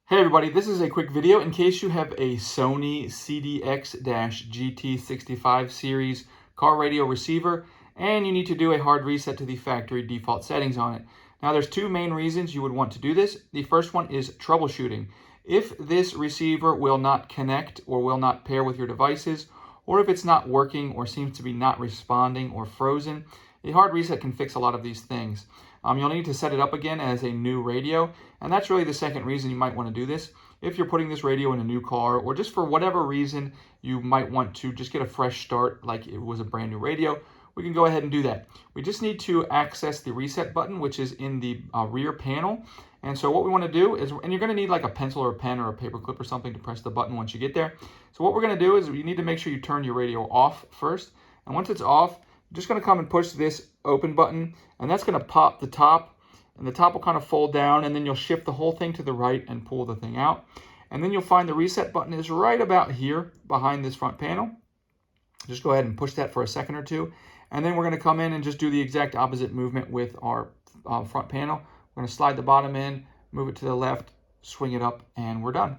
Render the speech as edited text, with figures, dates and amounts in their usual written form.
Hey everybody, this is a quick video in case you have a Sony CDX-GT65 series car radio receiver and you need to do a hard reset to the factory default settings on it. Now there's two main reasons you would want to do this. The first one is troubleshooting. If this receiver will not connect or will not pair with your devices, or if it's not working or seems to be not responding or frozen, a hard reset can fix a lot of these things. You'll need to set it up again as a new radio, and that's really the second reason you might want to do this. If you're putting this radio in a new car, or just for whatever reason you might want to just get a fresh start like it was a brand new radio, we can go ahead and do that. We just need to access the reset button, which is in the rear panel. And so what we want to do is, and you're going to need like a pencil or a pen or a paper clip or something to press the button once you get there. So what we're going to do is you need to make sure you turn your radio off first. And once it's off, you're just going to come and push this open button, and that's going to pop the top, and the top will kind of fold down, and then you'll shift the whole thing to the right and pull the thing out. And then you'll find the reset button is right about here behind this front panel. Just go ahead and push that for a second or two. And then we're going to come in and just do the exact opposite movement with our front panel. We're going to slide the bottom in, move it to the left, swing it up, and we're done.